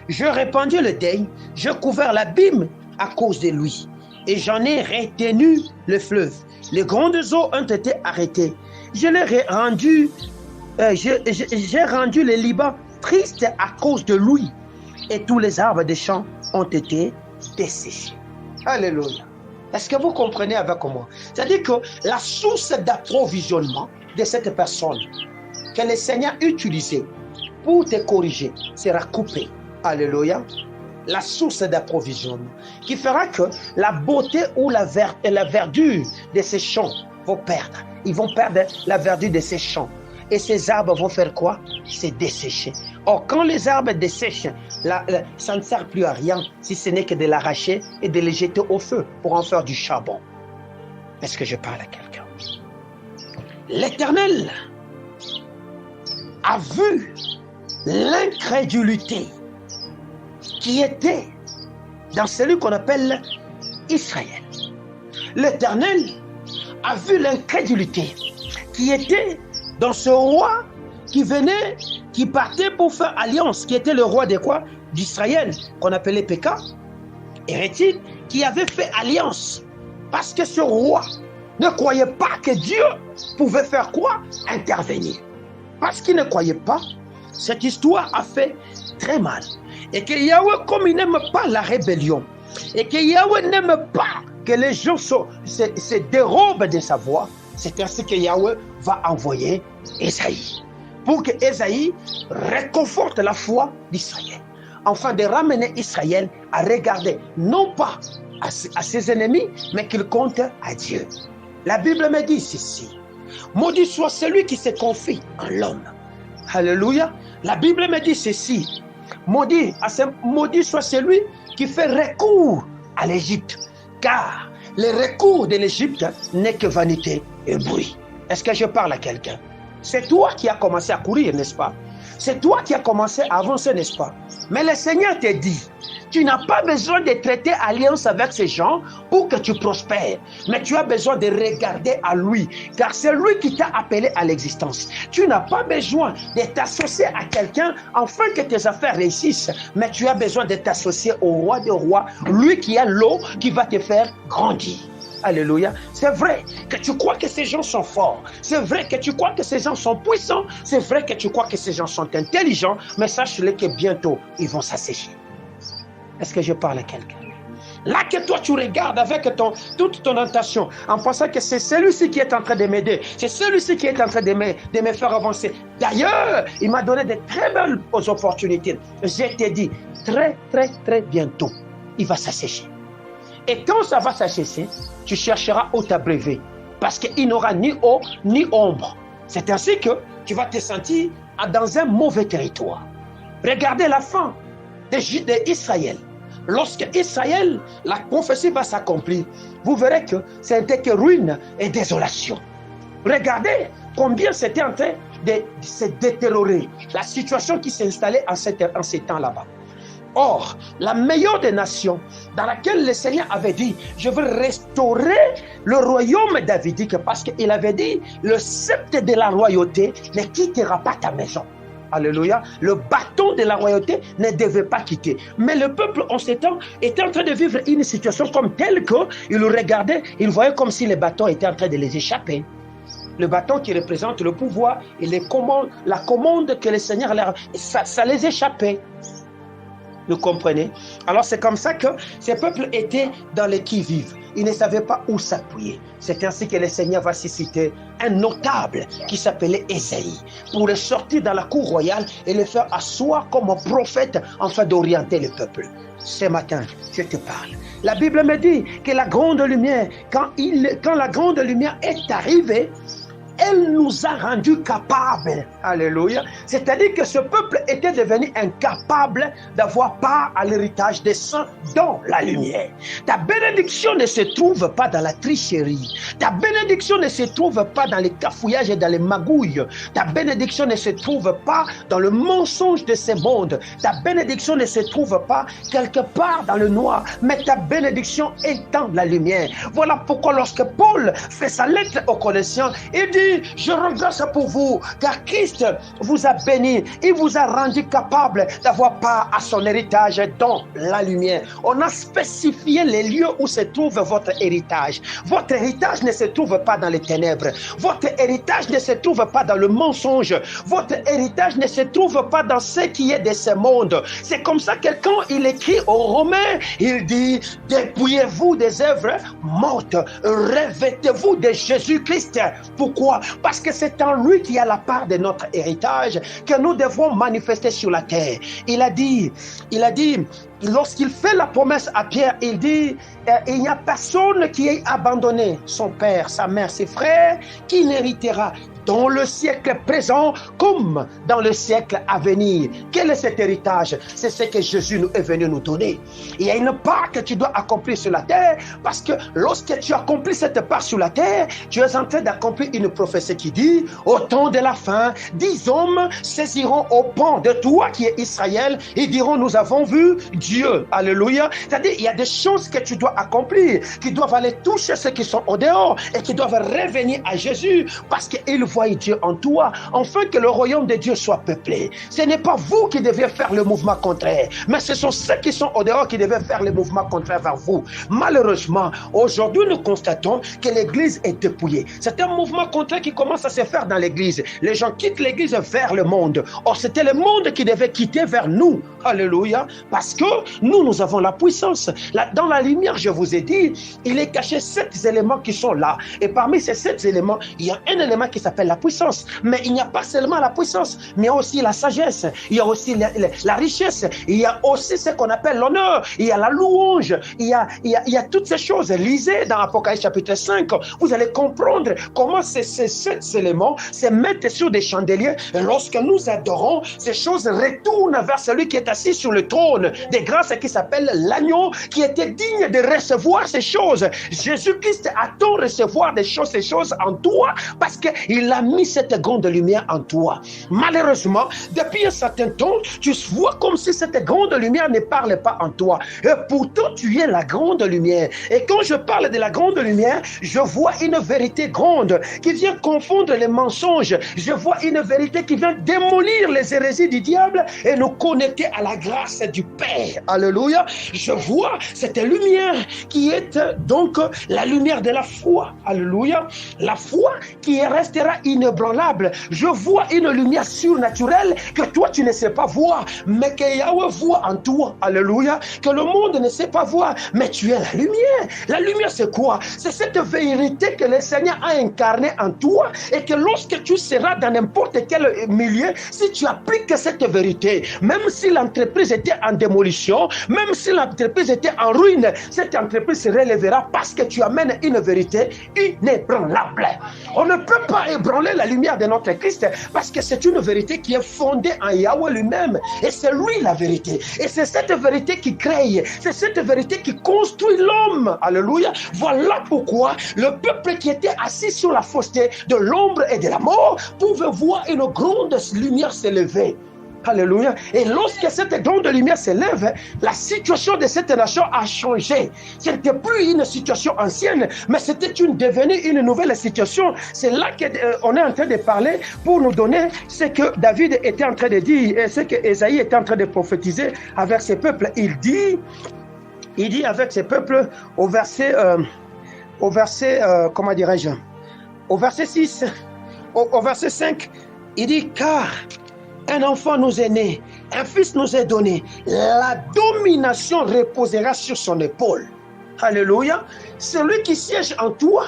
je répandis le deuil, je couvert l'abîme à cause de lui, et j'en ai retenu le fleuve. Les grandes eaux ont été arrêtées. J'ai rendu le Liban triste à cause de lui, et tous les arbres des champs ont été desséchés. Alléluia. Est-ce que vous comprenez avec moi? C'est-à-dire que la source d'approvisionnement de cette personne que le Seigneur utilisait pour te corriger sera coupée. Alléluia. La source d'approvisionnement qui fera que la beauté ou la verdure de ces champs vont perdre. Ils vont perdre la verdure de ces champs. Et ces arbres vont faire quoi? Se dessécher. Or, quand les arbres dessèchent, ça ne sert plus à rien si ce n'est que de l'arracher et de les jeter au feu pour en faire du charbon. Est-ce que je parle à quelqu'un? L'Éternel a vu l'incrédulité qui était dans celui qu'on appelle Israël. L'Éternel a vu l'incrédulité qui était dans ce roi qui venait, qui partait pour faire alliance, qui était le roi de quoi? D'Israël, qu'on appelait Péka, hérétique, qui avait fait alliance. Parce que ce roi ne croyait pas que Dieu pouvait faire quoi? Intervenir. Parce qu'il ne croyait pas, cette histoire a fait très mal. Et que Yahweh, comme il n'aime pas la rébellion, et que Yahweh n'aime pas que les gens se dérobent de sa voix, c'est ainsi que Yahweh va envoyer Ésaïe, pour que Ésaïe réconforte la foi d'Israël, afin de ramener Israël à regarder, non pas à ses ennemis, mais qu'il compte à Dieu. La Bible me dit ceci, maudit soit celui qui se confie en l'homme. Alléluia. La Bible me dit ceci, maudit soit celui qui fait recours à l'Égypte, car le recours de l'Égypte n'est que vanité et bruit. Est-ce que je parle à quelqu'un? C'est toi qui as commencé à courir, n'est-ce pas? C'est toi qui as commencé à avancer, n'est-ce pas? Mais le Seigneur te dit, tu n'as pas besoin de traiter alliance avec ces gens pour que tu prospères. Mais tu as besoin de regarder à lui, car c'est lui qui t'a appelé à l'existence. Tu n'as pas besoin de t'associer à quelqu'un afin que tes affaires réussissent. Mais tu as besoin de t'associer au roi des rois, lui qui a l'eau qui va te faire grandir. Alléluia. C'est vrai que tu crois que ces gens sont forts. C'est vrai que tu crois que ces gens sont puissants. C'est vrai que tu crois que ces gens sont intelligents. Mais sache-le que bientôt, ils vont s'assécher. Est-ce que je parle à quelqu'un? Là que toi, tu regardes avec toute ton intention, en pensant que c'est celui-ci qui est en train de m'aider. C'est celui-ci qui est en train de me faire avancer. D'ailleurs, il m'a donné de très belles opportunités. Je t'ai dit, très, très, très bientôt, il va s'assécher. Et quand ça va s'assécher, tu chercheras où t'abreuver. Parce qu'il n'aura ni eau, ni ombre. C'est ainsi que tu vas te sentir dans un mauvais territoire. Regardez la fin d'Israël. Lorsque Israël, la prophétie va s'accomplir, vous verrez que c'était que ruine et désolation. Regardez combien c'était en train de se détériorer, la situation qui s'installait en ces temps là-bas. Or, la meilleure des nations, dans laquelle le Seigneur avait dit, je veux restaurer le royaume davidique, parce qu'il avait dit, le sceptre de la royauté ne quittera pas ta maison. Alléluia. Le bâton de la royauté ne devait pas quitter. Mais le peuple, en ces temps, était en train de vivre une situation comme telle qu'il le regardait, il voyait comme si le bâton était en train de les échapper. Le bâton qui représente le pouvoir et la commande que le Seigneur leur... ça les échappait. Vous comprenez? Alors c'est comme ça que ces peuples étaient dans les qui-vive. Ils ne savaient pas où s'appuyer. C'est ainsi que le Seigneur va susciter un notable qui s'appelait Ésaïe pour le sortir dans la cour royale et le faire asseoir comme un prophète afin d'orienter le peuple. Ce matin, je te parle. La Bible me dit que la grande lumière, quand la grande lumière est arrivée, elle nous a rendus capables. Alléluia. C'est-à-dire que ce peuple était devenu incapable d'avoir part à l'héritage des saints dans la lumière. Ta bénédiction ne se trouve pas dans la tricherie. Ta bénédiction ne se trouve pas dans les cafouillages et dans les magouilles. Ta bénédiction ne se trouve pas dans le mensonge de ce monde. Ta bénédiction ne se trouve pas quelque part dans le noir. Mais ta bénédiction est dans la lumière. Voilà pourquoi lorsque Paul fait sa lettre aux Colossiens, il dit, je regrette pour vous, car Christ vous a béni, il vous a rendu capable d'avoir part à son héritage dans la lumière. On a spécifié les lieux où se trouve votre héritage. Votre héritage ne se trouve pas dans les ténèbres. Votre héritage ne se trouve pas dans le mensonge. Votre héritage ne se trouve pas dans ce qui est de ce monde. C'est comme ça que quand il écrit aux Romains, il dit, dépouillez-vous des œuvres mortes, revêtez-vous de Jésus-Christ. Pourquoi? Parce que c'est en lui qu'il y a la part de notre héritage que nous devons manifester sur la terre. Il a dit, lorsqu'il fait la promesse à Pierre, il dit, il n'y a personne qui ait abandonné son père, sa mère, ses frères, qui n'héritera dans le siècle présent comme dans le siècle à venir. Quel est cet héritage? C'est ce que Jésus est venu nous donner. Il y a une part que tu dois accomplir sur la terre, parce que lorsque tu accomplis cette part sur la terre, tu es en train d'accomplir une prophétie qui dit, au temps de la fin, 10 hommes saisiront au pan de toi qui est Israël et diront, nous avons vu Dieu. Alléluia. C'est-à-dire, il y a des choses que tu dois accomplir, qui doivent aller toucher ceux qui sont au dehors et qui doivent revenir à Jésus, parce qu'ils voient Dieu en toi, afin que le royaume de Dieu soit peuplé. Ce n'est pas vous qui devez faire le mouvement contraire, mais ce sont ceux qui sont au dehors qui devaient faire le mouvement contraire vers vous. Malheureusement, aujourd'hui, nous constatons que l'église est dépouillée. C'est un mouvement contraire qui commence à se faire dans l'église. Les gens quittent l'église vers le monde. Or, c'était le monde qui devait quitter vers nous. Alléluia. Parce que nous avons la puissance. Dans la lumière, je vous ai dit, il est caché 7 éléments qui sont là. Et parmi ces 7 éléments, il y a un élément qui s'appelle la puissance. Mais il n'y a pas seulement la puissance, mais il y a aussi la sagesse, il y a aussi la richesse, il y a aussi ce qu'on appelle l'honneur, il y a la louange, il y a toutes ces choses. Lisez dans Apocalypse chapitre 5, vous allez comprendre comment ces 7 éléments se mettent sur des chandeliers. Et lorsque nous adorons, ces choses retournent vers celui qui est assis sur le trône des grâces, qui s'appelle l'agneau, qui était digne de recevoir ces choses. Jésus-Christ attend recevoir ces choses en toi, parce qu'il a mis cette grande lumière en toi. Malheureusement, depuis un certain temps, tu vois comme si cette grande lumière ne parle pas en toi. Et pourtant, tu es la grande lumière. Et quand je parle de la grande lumière, je vois une vérité grande qui vient confondre les mensonges. Je vois une vérité qui vient démolir les hérésies du diable et nous connecter à la grâce du Père. Alléluia. Je vois cette lumière qui est donc la lumière de la foi. Alléluia. La foi qui restera inébranlable. Je vois une lumière surnaturelle que toi tu ne sais pas voir, mais que Yahweh voit en toi. Alléluia. Que le monde ne sait pas voir, mais tu es la lumière. La lumière, c'est quoi? C'est cette vérité que le Seigneur a incarnée en toi et que lorsque tu seras dans n'importe quel milieu, si tu appliques cette vérité, même si l'entreprise était en démolition, même si l'entreprise était en ruine, cette entreprise se relèvera parce que tu amènes une vérité inébranlable. On ne peut pas ébranler la lumière de notre Christ parce que c'est une vérité qui est fondée en Yahweh lui-même et c'est lui la vérité. Et c'est cette vérité qui crée, c'est cette vérité qui construit l'homme. Alléluia. Voilà pourquoi le peuple qui était assis sur la fausseté de l'ombre et de la mort pouvait voir une grande lumière s'élever. Alléluia. Et lorsque cette grande lumière s'élève, la situation de cette nation a changé. Ce n'était plus une situation ancienne, mais c'était devenue une nouvelle situation. C'est là qu'on est en train de parler pour nous donner ce que David était en train de dire et ce que Ésaïe était en train de prophétiser avec ses peuples. Il dit avec ses peuples au verset comment dirais-je, au verset 6, au verset 5, il dit car un enfant nous est né, un fils nous est donné, la domination reposera sur son épaule. Alléluia. Celui qui siège en toi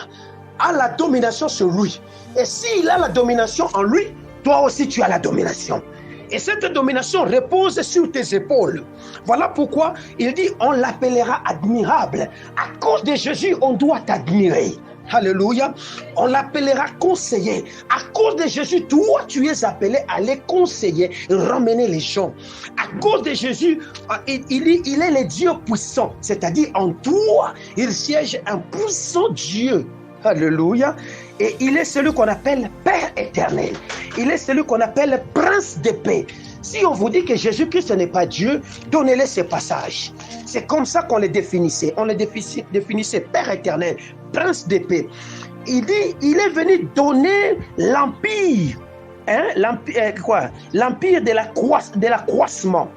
a la domination sur lui. Et s'il a la domination en lui, toi aussi tu as la domination. Et cette domination repose sur tes épaules. Voilà pourquoi il dit on l'appellera admirable. À cause de Jésus, on doit t'admirer. Alléluia. On l'appellera conseiller. À cause de Jésus, toi, tu es appelé à les conseiller, ramener les gens. À cause de Jésus, il est le Dieu puissant. C'est-à-dire, en toi, il siège un puissant Dieu. Alléluia. Et il est celui qu'on appelle Père éternel. Il est celui qu'on appelle Prince de paix. Si on vous dit que Jésus-Christ n'est pas Dieu, donnez-les ces passages. C'est comme ça qu'on les définissait. On les définissait Père éternel, Prince de paix. Il dit, il est venu donner l'empire. L'empire de l'accroissement.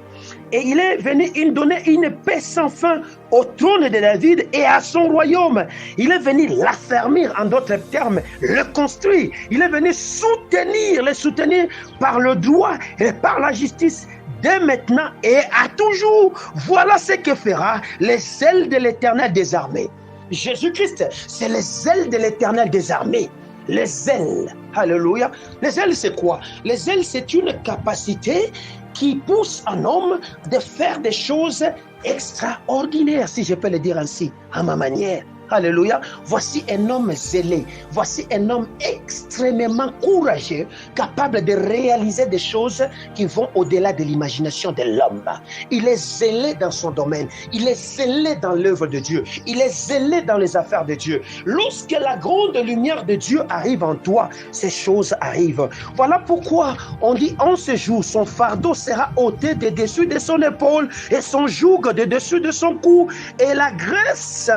Et il est venu donner une paix sans fin au trône de David et à son royaume. Il est venu l'affermir, en d'autres termes, le construire. Il est venu le soutenir par le droit et par la justice dès maintenant et à toujours. Voilà ce que fera les ailes de l'Éternel des armées. Jésus-Christ, c'est les ailes de l'Éternel des armées. Les ailes, alléluia. Les ailes, c'est quoi? Les ailes, c'est une capacité qui pousse un homme de faire des choses extraordinaires, si je peux le dire ainsi, à ma manière. Alléluia. Voici un homme zélé. Voici un homme extrêmement courageux, capable de réaliser des choses qui vont au-delà de l'imagination de l'homme. Il est zélé dans son domaine. Il est zélé dans l'œuvre de Dieu. Il est zélé dans les affaires de Dieu. Lorsque la grande lumière de Dieu arrive en toi, ces choses arrivent. Voilà pourquoi on dit en ce jour, son fardeau sera ôté de dessus de son épaule et son joug de dessus de son cou. Et la graisse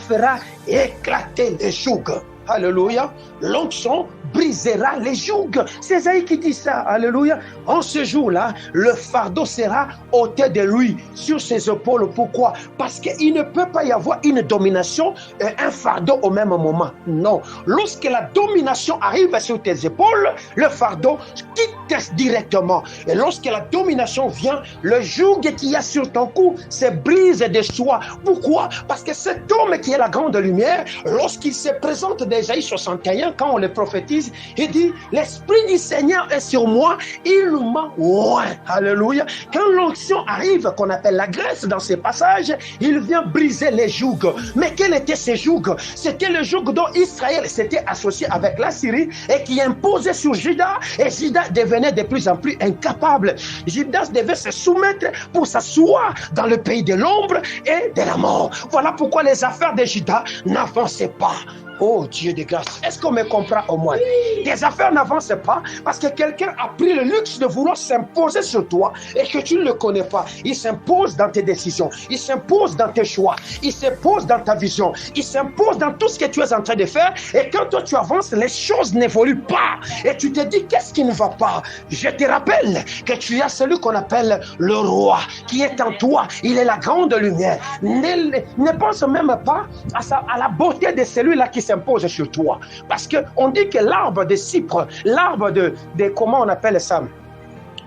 fera éclater les jougs. Alléluia. L'onction brisera les jougs. C'est Ésaïe qui dit ça. Alléluia. En ce jour-là, le fardeau sera ôté de lui sur ses épaules. Pourquoi? Parce qu'il ne peut pas y avoir une domination et un fardeau au même moment. Non. Lorsque la domination arrive sur tes épaules, le fardeau quitte directement. Et lorsque la domination vient, le joug qu'il y a sur ton cou se brise de soi. Pourquoi? Parce que cet homme qui est la grande lumière, lorsqu'il se présente d'Ésaïe 61, quand on le prophétise, il dit, l'Esprit du Seigneur est sur moi, il m'a oint. Alléluia. Quand l'onction arrive, qu'on appelle la graisse dans ces passages, il vient briser les jougs. Mais quel était ces jougs? C'était le joug dont Israël s'était associé avec la Syrie et qui imposait sur Juda, et Juda devenait de plus en plus incapable. Juda devait se soumettre pour s'asseoir dans le pays de l'ombre et de la mort. Voilà pourquoi les affaires de Juda n'avançaient pas. Oh Dieu de grâce, est-ce qu'on me comprend au moins? Tes affaires n'avancent pas parce que quelqu'un a pris le luxe de vouloir s'imposer sur toi et que tu ne le connais pas. Il s'impose dans tes décisions, il s'impose dans tes choix, il s'impose dans ta vision, il s'impose dans tout ce que tu es en train de faire. Et quand toi tu avances, les choses n'évoluent pas. Et tu te dis, qu'est-ce qui ne va pas? Je te rappelle que tu as celui qu'on appelle le roi qui est en toi. Il est la grande lumière. Ne pense même pas à la beauté de celui-là qui s'impose sur toi. Parce qu'on dit que l'arbre de cypre, l'arbre de comment on appelle ça?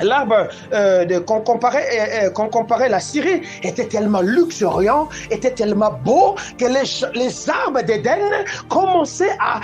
l'arbre qu'on comparait la Syrie était tellement luxuriant, était tellement beau que les arbres d'Éden commençaient à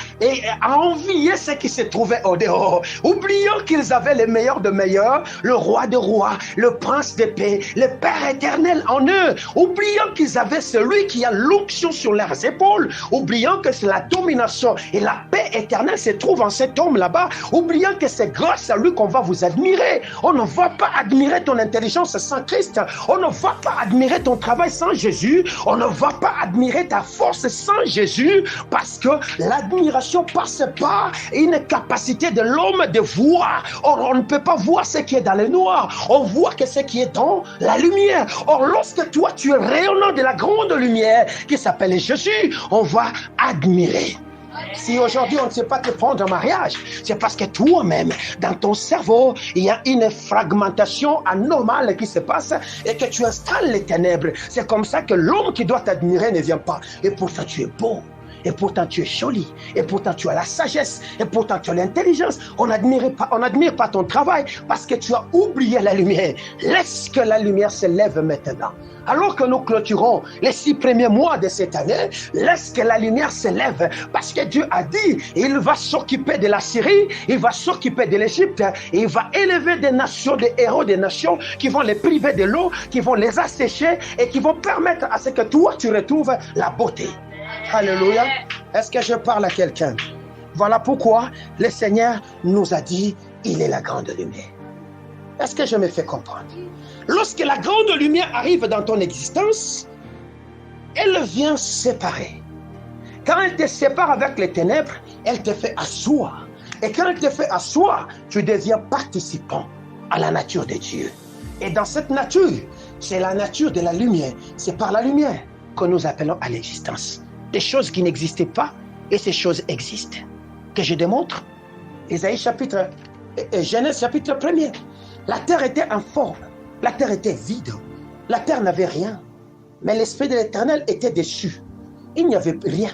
envier ce qui se trouvait au dehors, oubliant qu'ils avaient le meilleur de meilleurs, le roi de rois, le prince de paix, le Père éternel en eux, oubliant qu'ils avaient celui qui a l'onction sur leurs épaules, oubliant que la domination et la paix éternelle se trouvent en cet homme là-bas, oubliant que c'est grâce à lui qu'on va vous admirer. On ne va pas admirer ton intelligence sans Christ, on ne va pas admirer ton travail sans Jésus, on ne va pas admirer ta force sans Jésus, parce que l'admiration passe par une capacité de l'homme de voir. Or, on ne peut pas voir ce qui est dans le noir, on voit que ce qui est dans la lumière. Or, lorsque toi tu es rayonnant de la grande lumière qui s'appelle Jésus, on va admirer. Si aujourd'hui on ne sait pas te prendre en mariage, c'est parce que toi-même, dans ton cerveau, il y a une fragmentation anormale qui se passe et que tu installes les ténèbres. C'est comme ça que l'homme qui doit t'admirer ne vient pas. Et pourtant tu es beau. Et pourtant tu es joli, et pourtant tu as la sagesse, et pourtant tu as l'intelligence. On n'admire pas ton travail parce que tu as oublié la lumière. Laisse que la lumière se lève maintenant. Alors que nous clôturons les 6 premiers mois de cette année, laisse que la lumière se lève, parce que Dieu a dit, il va s'occuper de la Syrie, il va s'occuper de l'Égypte, et il va élever des nations, des héros des nations, qui vont les priver de l'eau, qui vont les assécher, et qui vont permettre à ce que toi tu retrouves la beauté. Alléluia. Est-ce que je parle à quelqu'un? Voilà pourquoi le Seigneur nous a dit, il est la grande lumière. Est-ce que je me fais comprendre? Lorsque la grande lumière arrive dans ton existence, elle vient séparer. Quand elle te sépare avec les ténèbres, elle te fait asseoir. Et quand elle te fait asseoir, tu deviens participant à la nature de Dieu. Et dans cette nature, c'est la nature de la lumière. C'est par la lumière que nous appelons à l'existence. Des choses qui n'existaient pas, et ces choses existent. Que je démontre. Genèse chapitre 1er. La terre était informe, la terre était vide, la terre n'avait rien. Mais l'Esprit de l'Éternel était dessus. Il n'y avait rien.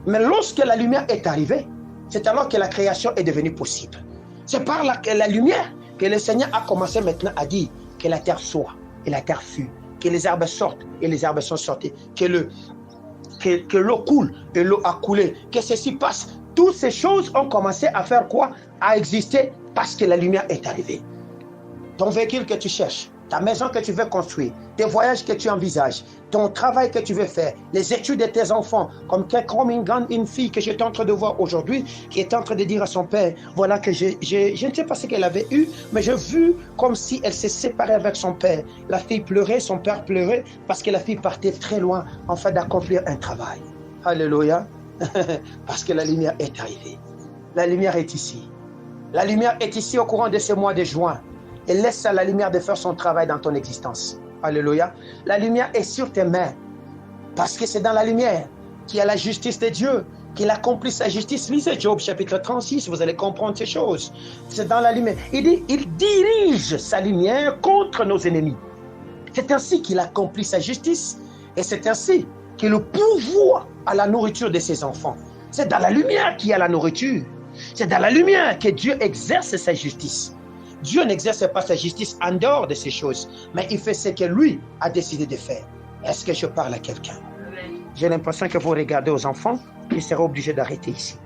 Mais lorsque la lumière est arrivée, c'est alors que la création est devenue possible. C'est par la lumière que le Seigneur a commencé maintenant à dire que la terre soit, et la terre fut, que les arbres sortent, et les arbres sont sortis, que l'eau coule, et l'eau a coulé, que ceci passe. Toutes ces choses ont commencé à faire quoi? À exister parce que la lumière est arrivée. Ton véhicule que tu cherches, ta maison que tu veux construire, tes voyages que tu envisages, ton travail que tu veux faire, les études de tes enfants, comme une fille que j'étais en train de voir aujourd'hui, qui est en train de dire à son père, voilà que je ne sais pas ce qu'elle avait eu, mais j'ai vu comme si elle s'est séparée avec son père. La fille pleurait, son père pleurait, parce que la fille partait très loin, en fait d'accomplir un travail. Alléluia. Parce que la lumière est arrivée. La lumière est ici. La lumière est ici au courant de ce mois de juin. Et laisse à la lumière de faire son travail dans ton existence. Alléluia. La lumière est sur tes mains. Parce que c'est dans la lumière qu'il y a la justice de Dieu, qu'il accomplit sa justice. Lisez Job chapitre 36, vous allez comprendre ces choses. C'est dans la lumière. Il dit, il dirige sa lumière contre nos ennemis. C'est ainsi qu'il accomplit sa justice. Et c'est ainsi qu'il pourvoit à la nourriture de ses enfants. C'est dans la lumière qu'il y a la nourriture. C'est dans la lumière que Dieu exerce sa justice. Dieu n'exerce pas sa justice en dehors de ces choses, mais il fait ce que lui a décidé de faire. Est-ce que je parle à quelqu'un? J'ai l'impression que vous regardez aux enfants, il sera obligé d'arrêter ici.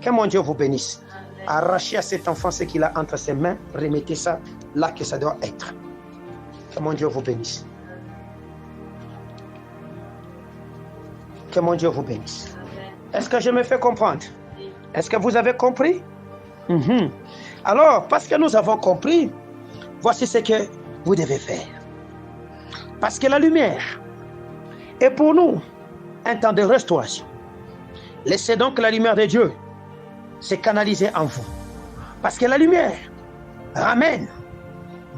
Que mon Dieu vous bénisse. Arrachez à cet enfant ce qu'il a entre ses mains, remettez ça là que ça doit être. Que mon Dieu vous bénisse. Que mon Dieu vous bénisse. Est-ce que je me fais comprendre? Est-ce que vous avez compris? Alors, parce que nous avons compris, voici ce que vous devez faire. Parce que la lumière est pour nous un temps de restauration. Laissez donc la lumière de Dieu se canaliser en vous. Parce que la lumière ramène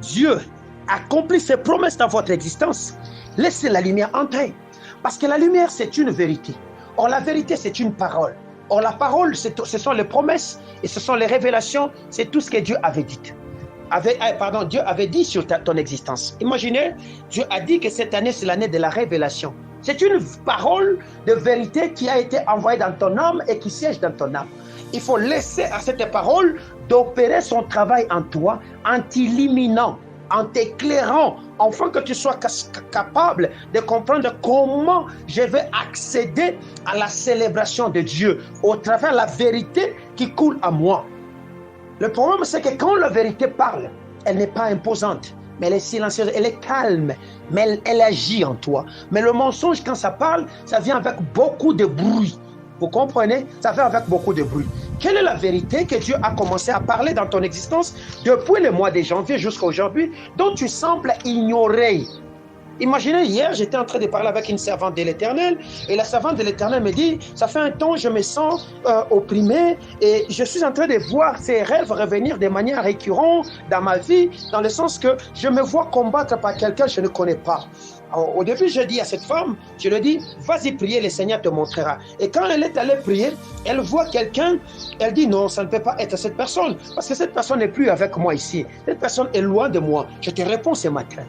Dieu, accomplit ses promesses dans votre existence. Laissez la lumière entrer. Parce que la lumière, c'est une vérité. Or, la vérité, c'est une parole. Or, la parole, ce sont les promesses et ce sont les révélations. C'est tout ce que Dieu avait dit. Dieu avait dit sur ton existence. Imaginez, Dieu a dit que cette année, c'est l'année de la révélation. C'est une parole de vérité qui a été envoyée dans ton âme et qui siège dans ton âme. Il faut laisser à cette parole d'opérer son travail en toi, en t'illuminant, en t'éclairant, afin que tu sois capable de comprendre comment je vais accéder à la célébration de Dieu au travers de la vérité qui coule à moi. Le problème, c'est que quand la vérité parle, elle n'est pas imposante, mais elle est silencieuse, elle est calme, mais elle agit en toi. Mais le mensonge, quand ça parle, ça vient avec beaucoup de bruit. Vous comprenez? Ça vient avec beaucoup de bruit. Quelle est la vérité que Dieu a commencé à parler dans ton existence depuis le mois de janvier jusqu'à aujourd'hui, dont tu sembles ignorer? Imaginez, hier, j'étais en train de parler avec une servante de l'Éternel, et la servante de l'Éternel me dit, ça fait un temps, je me sens opprimé, et je suis en train de voir ces rêves revenir de manière récurrente dans ma vie, dans le sens que je me vois combattre par quelqu'un que je ne connais pas. Alors, au début, je dis à cette femme, je lui dis, vas-y prier, le Seigneur te montrera. Et quand elle est allée prier, elle voit quelqu'un, elle dit, non, ça ne peut pas être cette personne, parce que cette personne n'est plus avec moi ici. Cette personne est loin de moi. Je te réponds ce matin.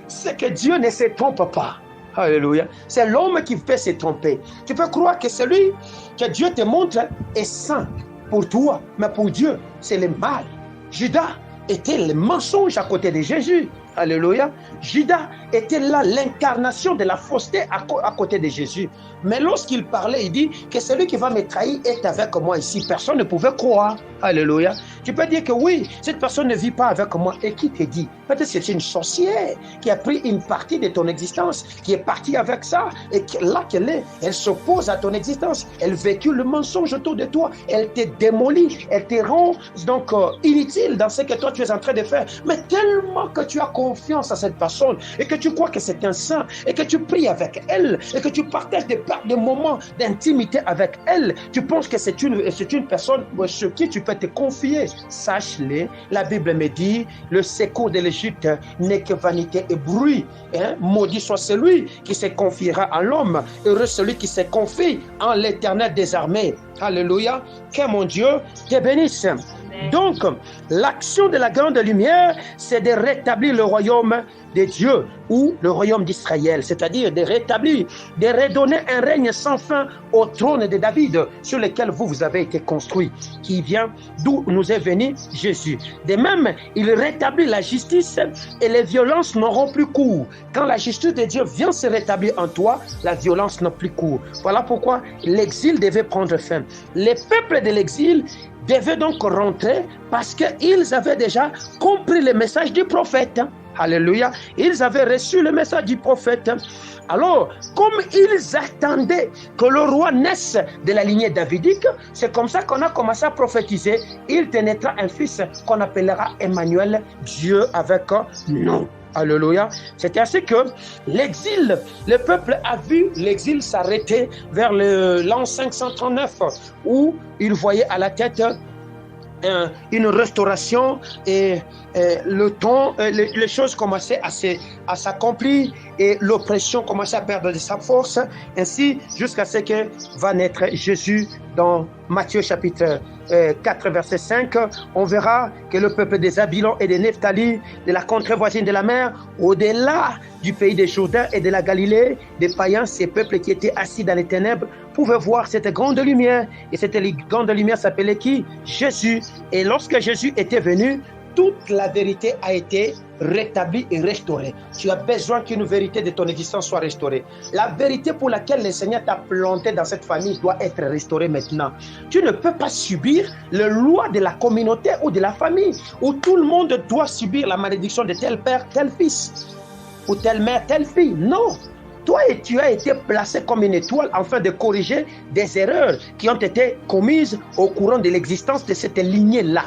C'est que Dieu ne se trompe pas. Alléluia. C'est l'homme qui peut se tromper. Tu peux croire que celui que Dieu te montre est saint pour toi, mais pour Dieu, c'est le mal. Judas était le mensonge à côté de Jésus. Alléluia. Judas était là l'incarnation de la fausseté à côté de Jésus. Mais lorsqu'il parlait, il dit que celui qui va me trahir est avec moi ici. Personne ne pouvait croire. Alléluia. Tu peux dire que oui, cette personne ne vit pas avec moi. Et qui te dit? Peut-être c'est une sorcière qui a pris une partie de ton existence, qui est partie avec ça. Et là qu'elle est, elle s'oppose à ton existence. Elle véhicule le mensonge autour de toi. Elle te démolit. Elle te rend donc inutile dans ce que toi tu es en train de faire. Mais tellement que tu as confiance à cette personne et que tu crois que c'est un saint et que tu pries avec elle et que tu partages des moments d'intimité avec elle, tu penses que c'est une personne sur qui tu peux te confier. Sache-le, la Bible me dit, le secours de l'Égypte n'est que vanité et bruit. Maudit soit celui qui se confiera à l'homme, heureux celui qui se confie en l'Éternel des armées. Alléluia, que mon Dieu te bénisse. Donc, l'action de la grande lumière, c'est de rétablir le royaume de Dieu ou le royaume d'Israël, c'est-à-dire de rétablir, de redonner un règne sans fin au trône de David sur lequel vous avez été construit, qui vient d'où nous est venu Jésus. De même, il rétablit la justice et les violences n'auront plus cours. Quand la justice de Dieu vient se rétablir en toi, la violence n'a plus cours. Voilà pourquoi l'exil devait prendre fin. Les peuples de l'exil devaient donc rentrer parce qu'ils avaient déjà compris le message du prophète. Alléluia. Ils avaient reçu le message du prophète. Alors, comme ils attendaient que le roi naisse de la lignée davidique, c'est comme ça qu'on a commencé à prophétiser. Il te naîtra un fils qu'on appellera Emmanuel, Dieu avec nous. Alléluia. C'est ainsi que l'exil, le peuple a vu l'exil s'arrêter vers l'an 539, où il voyait à la tête une restauration et le temps, les choses commençaient à s'accomplir et l'oppression commençait à perdre de sa force, ainsi jusqu'à ce que va naître Jésus. Dans Matthieu chapitre 4 verset 5, on verra que le peuple des Zabylon et des Nephtali, de la contrée voisine de la mer, au-delà du pays des Jourdain et de la Galilée, des païens, ces peuples qui étaient assis dans les ténèbres, pouvaient voir cette grande lumière. Et cette grande lumière s'appelait qui? Jésus. Et lorsque Jésus était venu, toute la vérité a été rétablie et restaurée. Tu as besoin qu'une vérité de ton existence soit restaurée. La vérité pour laquelle le Seigneur t'a planté dans cette famille doit être restaurée maintenant. Tu ne peux pas subir les lois de la communauté ou de la famille où tout le monde doit subir la malédiction de tel père, tel fils, ou telle mère, telle fille. Non! Toi, tu as été placé comme une étoile afin de corriger des erreurs qui ont été commises au courant de l'existence de cette lignée-là.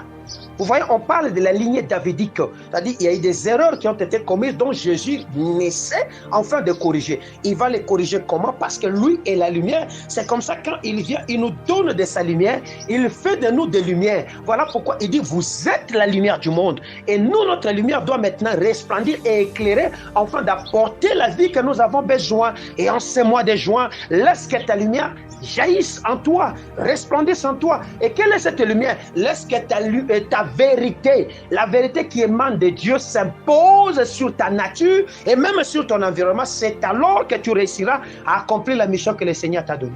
Vous voyez, on parle de la lignée davidique, c'est-à-dire qu'il y a eu des erreurs qui ont été commises dont Jésus naissait afin de corriger. Il va les corriger comment? Parce que lui est la lumière. C'est comme ça quand il vient, il nous donne de sa lumière, il fait de nous des lumières. Voilà pourquoi il dit, vous êtes la lumière du monde. Et nous, notre lumière doit maintenant resplendir et éclairer afin d'apporter la vie que nous avons besoin. Et en ce mois de juin, laisse que ta lumière jaillisse en toi, resplendisse en toi. Et quelle est cette lumière? Laisse que ta vérité, la vérité qui émane de Dieu, s'impose sur ta nature et même sur ton environnement. C'est alors que tu réussiras à accomplir la mission que le Seigneur t'a donnée.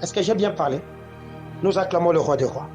Est-ce que j'ai bien parlé? Nous acclamons le roi des rois.